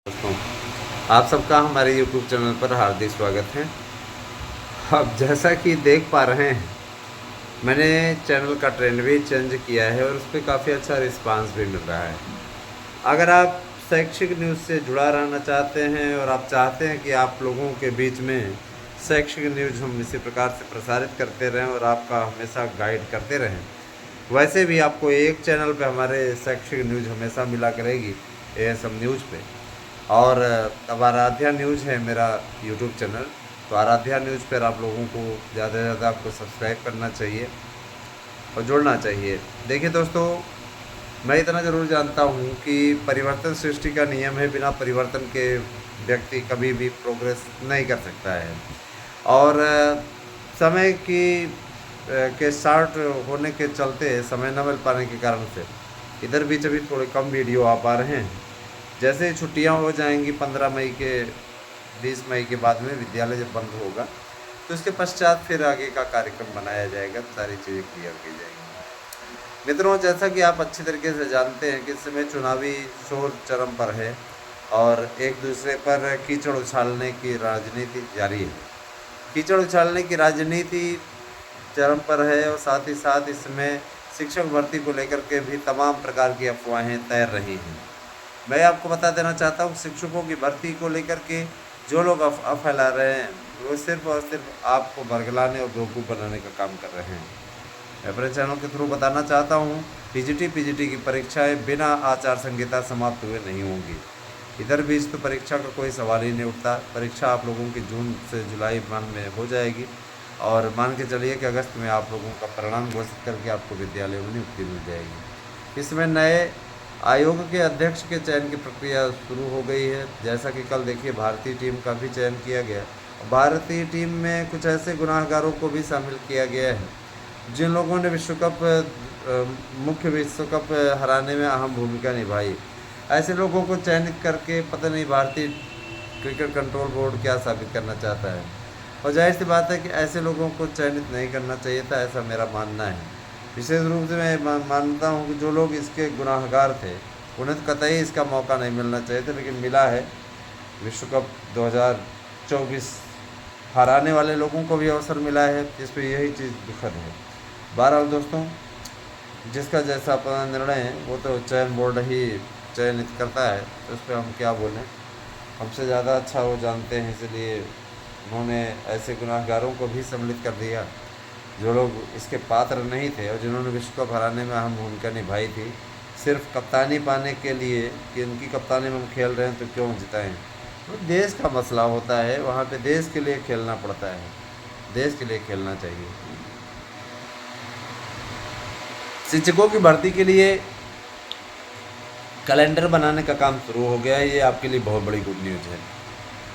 दोस्तों, आप सबका हमारे YouTube चैनल पर हार्दिक स्वागत है। अब जैसा कि देख पा रहे हैं, मैंने चैनल का ट्रेंड भी चेंज किया है और उस पे काफ़ी अच्छा रिस्पांस भी मिल रहा है। अगर आप शैक्षिक न्यूज़ से जुड़ा रहना चाहते हैं और आप चाहते हैं कि आप लोगों के बीच में शैक्षिक न्यूज़ हम इसी प्रकार से प्रसारित करते रहें और आपका हमेशा गाइड करते रहें, वैसे भी आपको एक चैनल पे हमारे शैक्षिक न्यूज़ हमेशा मिला करेगी, एएसएम न्यूज़ पे। और अब आराध्या न्यूज़ है मेरा यूट्यूब चैनल, तो आराध्या न्यूज़ पर आप लोगों को ज़्यादा से ज़्यादा आपको सब्सक्राइब करना चाहिए और जुड़ना चाहिए। देखिए दोस्तों, मैं इतना ज़रूर जानता हूँ कि परिवर्तन सृष्टि का नियम है, बिना परिवर्तन के व्यक्ति कभी भी प्रोग्रेस नहीं कर सकता है। और समय के शॉर्ट होने के चलते, समय न मिल पाने के कारण से इधर बीच अभी थोड़े कम वीडियो आ पा रहे हैं। जैसे ही छुट्टियां हो जाएंगी 15 मई के 20 मई के बाद में विद्यालय जब बंद होगा, तो इसके पश्चात फिर आगे का कार्यक्रम बनाया जाएगा, सारी चीज़ें क्लियर की जाएंगी। मित्रों, जैसा कि आप अच्छी तरीके से जानते हैं कि इस समय चुनावी शोर चरम पर है और एक दूसरे पर कीचड़ उछालने की राजनीति जारी है। कीचड़ उछालने की राजनीति चरम पर है और साथ ही साथ इसमें शिक्षक भर्ती को लेकर के भी तमाम प्रकार की अफवाहें तैर रही हैं। मैं आपको बता देना चाहता हूँ, शिक्षकों की भर्ती को लेकर के जो लोग अफवाह फैला रहे हैं, वो सिर्फ और सिर्फ आपको बरगलाने और बेवकूफ़ बनाने का काम कर रहे हैं। मैं अपने चैनल के थ्रू बताना चाहता हूँ, पीजीटी की परीक्षाएं बिना आचार संहिता समाप्त हुए नहीं होंगी। इधर बीच तो परीक्षा का कोई सवाल ही नहीं उठता। परीक्षा आप लोगों की जून से जुलाई माह में हो जाएगी और मान के चलिए कि अगस्त में आप लोगों का परिणाम घोषित करके आपको विद्यालयों में नियुक्ति मिल जाएगी। इसमें नए आयोग के अध्यक्ष के चयन की प्रक्रिया शुरू हो गई है। जैसा कि कल देखिए भारतीय टीम का भी चयन किया गया। भारतीय टीम में कुछ ऐसे गुनाहगारों को भी शामिल किया गया है जिन लोगों ने मुख्य विश्व कप हराने में अहम भूमिका निभाई। ऐसे लोगों को चयनित करके पता नहीं भारतीय क्रिकेट कंट्रोल बोर्ड क्या साबित करना चाहता है। और जाहिर सी बात है कि ऐसे लोगों को चयनित नहीं करना चाहिए था, ऐसा मेरा मानना है। विशेष रूप से मैं मानता हूँ कि जो लोग इसके गुनाहगार थे, उन्हें तो कतई इसका मौका नहीं मिलना चाहिए था, लेकिन मिला है। विश्व कप 2024 हराने वाले लोगों को भी अवसर मिला है, जिस पर यही चीज़ दुखद है। बहरहाल दोस्तों, जिसका जैसा अपना निर्णय है वो तो चयन बोर्ड ही चयनित करता है, तो उस पर हम क्या बोलें। हमसे ज़्यादा अच्छा वो जानते हैं, इसलिए उन्होंने ऐसे गुनाहगारों को भी सम्मिलित कर दिया जो लोग इसके पात्र नहीं थे और जिन्होंने विश्व कप हराने में अहम भूमिका निभाई थी, सिर्फ कप्तानी पाने के लिए कि उनकी कप्तानी में हम खेल रहे हैं तो क्यों जिताएं। तो देश का मसला होता है, वहाँ पे देश के लिए खेलना पड़ता है, देश के लिए खेलना चाहिए। शिक्षकों की भर्ती के लिए कैलेंडर बनाने का काम शुरू हो गया है। ये आपके लिए बहुत बड़ी गुड न्यूज़ है।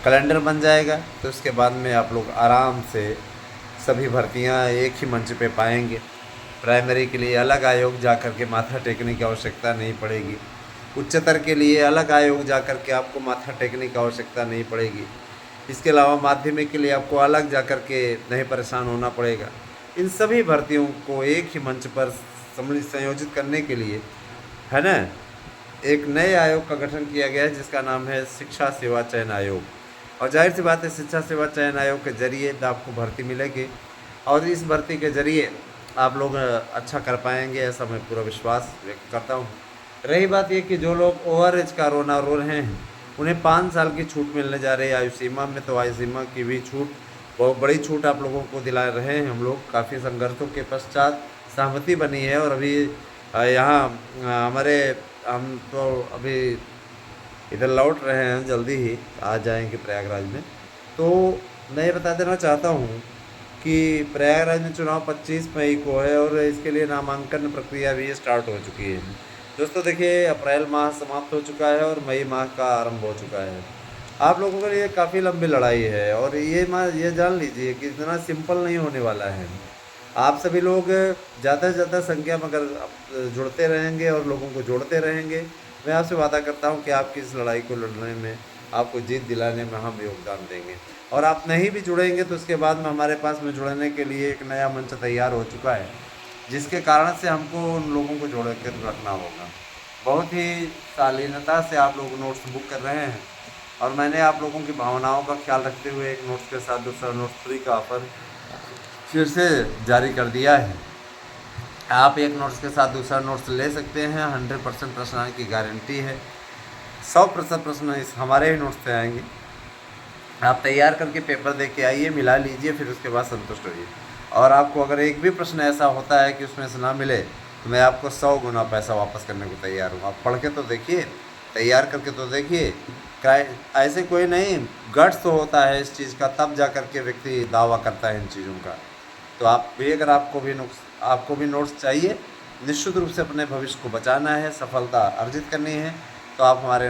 कैलेंडर बन जाएगा तो उसके बाद में आप लोग आराम से सभी भर्तियां एक ही मंच पे पाएंगे। प्राइमरी के लिए अलग आयोग जा कर के माथा टेकने की आवश्यकता नहीं पड़ेगी। उच्चतर के लिए अलग आयोग जा कर के आपको माथा टेकने की आवश्यकता नहीं पड़ेगी। इसके अलावा माध्यमिक के लिए आपको अलग जा कर के नहीं परेशान होना पड़ेगा। इन सभी भर्तियों को एक ही मंच पर संयोजित करने के लिए, है ना, एक नए आयोग का गठन किया गया है जिसका नाम है शिक्षा सेवा चयन आयोग। और जाहिर सी बात है, शिक्षा सेवा चयन आयोग के जरिए आपको भर्ती मिलेगी और इस भर्ती के जरिए आप लोग अच्छा कर पाएंगे, ऐसा मैं पूरा विश्वास व्यक्त करता हूँ। रही बात ये कि जो लोग ओवर एज का रो रहे हैं, उन्हें 5 साल की छूट मिलने जा रही है आयु सीमा में, तो आयु सीमा की भी छूट, बहुत बड़ी छूट आप लोगों को दिला रहे हैं हम लोग। काफ़ी संघर्षों के पश्चात सहमति बनी है और अभी यहाँ हमारे हम तो अभी इधर लौट रहे हैं, जल्दी ही आ जाएंगे प्रयागराज में। तो मैं ये बता देना चाहता हूँ कि प्रयागराज में चुनाव 25 मई को है और इसके लिए नामांकन प्रक्रिया भी स्टार्ट हो चुकी है। दोस्तों देखिए, अप्रैल माह समाप्त हो चुका है और मई माह का आरंभ हो चुका है। आप लोगों के लिए काफ़ी लंबी लड़ाई है और ये जान लीजिए कि इतना सिंपल नहीं होने वाला है। आप सभी लोग ज़्यादा से ज़्यादा संख्या में अगर जुड़ते रहेंगे और लोगों को जोड़ते रहेंगे, मैं आपसे वादा करता हूं कि आपकी इस लड़ाई को लड़ने में, आपको जीत दिलाने में हम योगदान देंगे। और आप नहीं भी जुड़ेंगे तो उसके बाद में हमारे पास में जुड़ने के लिए एक नया मंच तैयार हो चुका है, जिसके कारण से हमको उन लोगों को जोड़ कर रखना होगा। बहुत ही शालीनता से आप लोग नोट्स बुक कर रहे हैं और मैंने आप लोगों की भावनाओं का ख्याल रखते हुए एक नोट्स के साथ दूसरा नोट्स फ्री का ऑफ़र फिर से जारी कर दिया है। आप एक नोट्स के साथ दूसरा नोट्स ले सकते हैं। 100% प्रश्न आने की गारंटी है। 100% प्रश्न इस हमारे ही नोट्स से आएंगे। आप तैयार करके पेपर दे के आइए, मिला लीजिए, फिर उसके बाद संतुष्ट होइए। और आपको अगर एक भी प्रश्न ऐसा होता है कि उसमें से ना मिले तो मैं आपको 100 गुना पैसा वापस करने को तैयार हूँ। आप पढ़ के तो देखिए, तैयार करके तो देखिए। ऐसे कोई नहीं, गट्स तो होता है इस चीज़ का, तब जा कर के व्यक्ति दावा करता है इन चीज़ों का। तो आप भी, अगर आपको भी नोट्स चाहिए, निश्चित रूप से अपने भविष्य को बचाना है, सफलता अर्जित करनी है, तो आप हमारे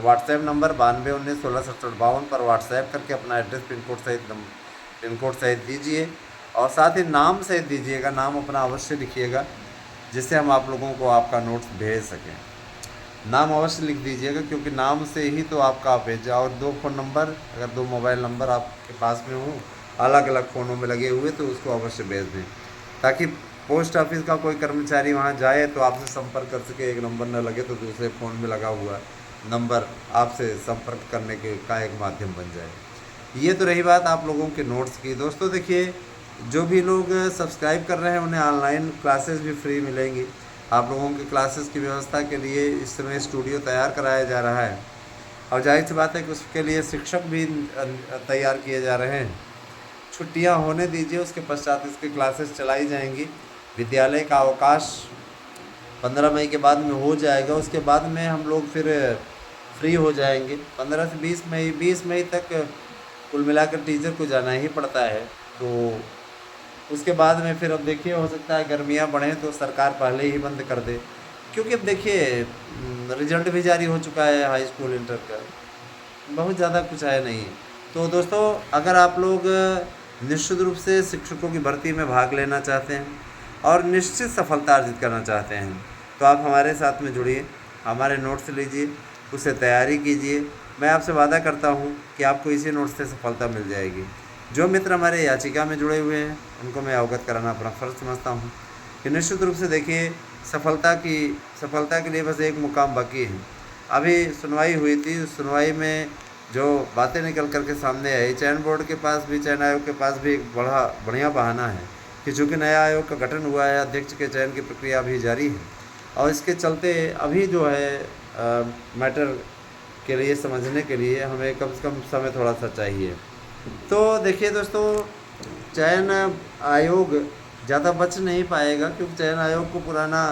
व्हाट्सएप नंबर 9219166752 पर व्हाट्सएप करके अपना एड्रेस पिन कोड सहित दीजिए, और साथ ही नाम सहित दीजिएगा। नाम अपना अवश्य लिखिएगा, जिससे हम आप लोगों को आपका नोट्स भेज सकें। नाम अवश्य लिख दीजिएगा, क्योंकि नाम से ही तो आपका भेजा। और 2 फ़ोन नंबर, अगर 2 मोबाइल नंबर आपके पास में हो, अलग अलग फ़ोनों में लगे हुए, तो उसको अवश्य भेज दें, ताकि पोस्ट ऑफिस का कोई कर्मचारी वहाँ जाए तो आपसे संपर्क कर सके। एक नंबर न लगे तो दूसरे फ़ोन में लगा हुआ नंबर आपसे संपर्क करने के का एक माध्यम बन जाए। ये तो रही बात आप लोगों के नोट्स की। दोस्तों देखिए, जो भी लोग सब्सक्राइब कर रहे हैं उन्हें ऑनलाइन क्लासेस भी फ्री मिलेंगी। आप लोगों की क्लासेस की व्यवस्था के लिए इस समय स्टूडियो तैयार कराया जा रहा है, और जाहिर सी बात है कि उसके लिए शिक्षक भी तैयार किए जा रहे हैं। छुट्टियां होने दीजिए, उसके पश्चात इसकी क्लासेस चलाई जाएंगी। विद्यालय का अवकाश 15 मई के बाद में हो जाएगा। उसके बाद में हम लोग फिर फ्री हो जाएंगे। 15 से 20 मई तक कुल मिलाकर टीचर को जाना ही पड़ता है। तो उसके बाद में फिर अब देखिए, हो सकता है गर्मियाँ बढ़ें तो सरकार पहले ही बंद कर दे, क्योंकि अब देखिए रिजल्ट भी जारी हो चुका है हाई स्कूल इंटर का, बहुत ज़्यादा कुछ है नहीं। तो दोस्तों, अगर आप लोग निश्चित रूप से शिक्षकों की भर्ती में भाग लेना चाहते हैं और निश्चित सफलता अर्जित करना चाहते हैं, तो आप हमारे साथ में जुड़िए, हमारे नोट्स लीजिए, उससे तैयारी कीजिए। मैं आपसे वादा करता हूँ कि आपको इसी नोट्स से सफलता मिल जाएगी। जो मित्र हमारे याचिका में जुड़े हुए हैं उनको मैं अवगत कराना अपना फ़र्ज़ समझता हूँ कि निश्चित रूप से देखिए, सफलता के लिए बस एक मुकाम बाकी है। अभी सुनवाई हुई थी, उस सुनवाई में जो बातें निकल कर के सामने आई, चयन बोर्ड के पास भी, चयन आयोग के पास भी एक बढ़िया बहाना है कि चूँकि नया आयोग का गठन हुआ है, अध्यक्ष के चयन की प्रक्रिया अभी जारी है, और इसके चलते अभी जो है मैटर के लिए समझने के लिए हमें कम से कम समय थोड़ा सा चाहिए। तो देखिए दोस्तों, चयन आयोग ज़्यादा बच नहीं पाएगा, क्योंकि चयन आयोग को पुराना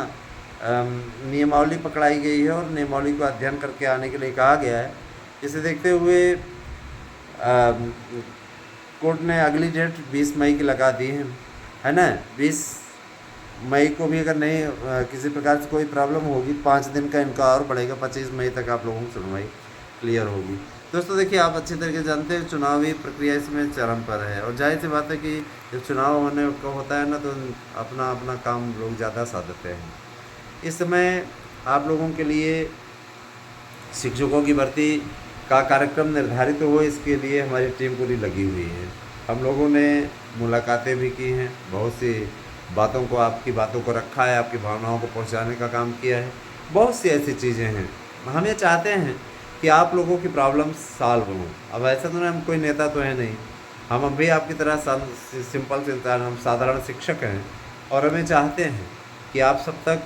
नियमावली पकड़ाई गई है और नियमावली को अध्ययन करके आने के लिए कहा गया है। इसे देखते हुए कोर्ट ने अगली डेट 20 मई की लगा दी है ना। 20 मई को भी अगर नहीं किसी प्रकार से कोई प्रॉब्लम होगी, 5 दिन का इनका और बढ़ेगा, 25 मई तक आप लोगों की सुनवाई क्लियर होगी। दोस्तों देखिए, आप अच्छी तरीके से जानते हैं चुनावी प्रक्रिया इसमें चरम पर है, और जाहिर सी बात है कि जब चुनाव होने का होता है ना, तो अपना अपना काम लोग ज़्यादा साधते हैं। इस समय आप लोगों के लिए शिक्षकों की भर्ती का कार्यक्रम निर्धारित हो, इसके लिए हमारी टीम पूरी लगी हुई है। हम लोगों ने मुलाकातें भी की हैं, बहुत सी बातों को, आपकी बातों को रखा है, आपकी भावनाओं को पहुंचाने का काम किया है। बहुत सी ऐसी चीज़ें हैं। हम ये चाहते हैं कि आप लोगों की प्रॉब्लम सॉल्व हो। अब ऐसा तो नहीं, हम कोई नेता तो है नहीं, हम भी आपकी तरह सिंपल से इंसान, हम साधारण शिक्षक हैं, और हमें चाहते हैं कि आप सब तक,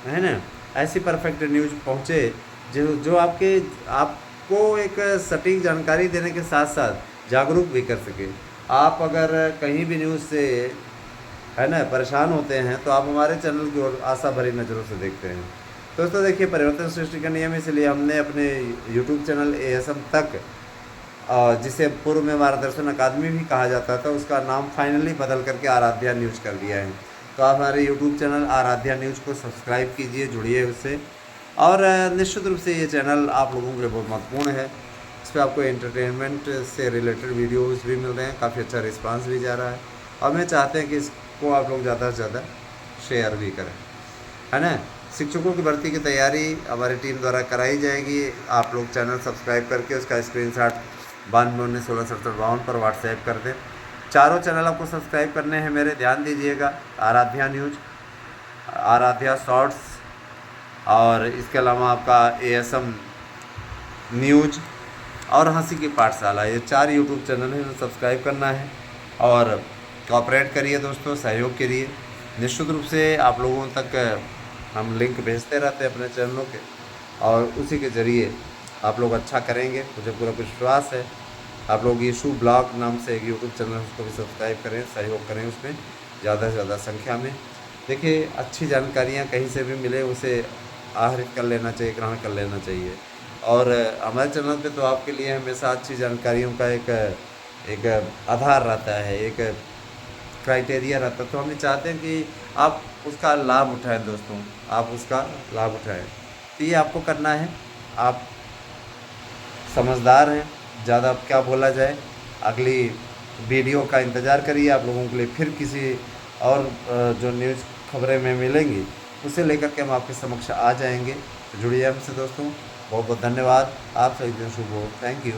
है ना, ऐसी परफेक्ट न्यूज़ पहुँचे जो आपको एक सटीक जानकारी देने के साथ साथ जागरूक भी कर सके। आप अगर कहीं भी न्यूज़ से, है ना, परेशान होते हैं, तो आप हमारे चैनल की ओर आशा भरी नज़रों से देखते हैं। दोस्तों देखिए, परिवर्तन सृष्टि का नियम, इसलिए हमने अपने यूट्यूब चैनल ASM तक, जिसे पूर्व में मार्गदर्शन अकादमी भी कहा जाता था, उसका नाम फाइनली बदल करके आराध्या न्यूज़ कर दिया है। तो आप हमारे यूट्यूब चैनल आराध्या न्यूज़ को सब्सक्राइब कीजिए, जुड़िए उससे, और निश्चित रूप से ये चैनल आप लोगों के लिए बहुत महत्वपूर्ण है। इस पर आपको एंटरटेनमेंट से रिलेटेड वीडियोज़ भी मिल रहे हैं, काफ़ी अच्छा रिस्पांस भी जा रहा है, और मैं चाहते हैं कि इसको आप लोग ज़्यादा से ज़्यादा शेयर भी करें, है ना। शिक्षकों की भर्ती की तैयारी हमारी टीम द्वारा कराई जाएगी। आप लोग चैनल सब्सक्राइब करके उसका स्क्रीनशॉट 9219166752 पर व्हाट्सएप कर दें। चारों चैनल आपको सब्सक्राइब करने हैं मेरे, ध्यान दीजिएगा। आराध्या न्यूज़, आराध्या शॉर्ट्स, और इसके अलावा आपका ASM न्यूज़, और हंसी की पाठशाला, ये 4 यूट्यूब चैनल हैं, सब्सक्राइब करना है और कोऑपरेट करिए दोस्तों, सहयोग करिए। निश्चित रूप से आप लोगों तक हम लिंक भेजते रहते हैं अपने चैनलों के, और उसी के ज़रिए आप लोग अच्छा करेंगे, मुझे पूरा विश्वास है। आप लोग यीशु ब्लॉग नाम से एक यूट्यूब चैनल है, उसको भी सब्सक्राइब करें, सहयोग करें उसमें ज़्यादा से ज़्यादा संख्या में। देखिए, अच्छी जानकारियाँ कहीं से भी मिले उसे आहरित कर लेना चाहिए, ग्रहण कर लेना चाहिए। और हमारे चैनल पे तो आपके लिए हमेशा अच्छी जानकारियों का एक आधार रहता है, एक क्राइटेरिया रहता है, तो हम ये चाहते हैं कि आप उसका लाभ उठाएं दोस्तों, आप उसका लाभ उठाएं। तो ये आपको करना है, आप समझदार हैं, ज़्यादा अब क्या बोला जाए। अगली वीडियो का इंतज़ार करिए, आप लोगों के लिए फिर किसी और जो न्यूज़ खबरें में मिलेंगी उसे लेकर के हम आपके समक्ष आ जाएंगे। तो जुड़िए हमसे दोस्तों, बहुत बहुत धन्यवाद। आप सभी दिन शुभ हो। Thank you.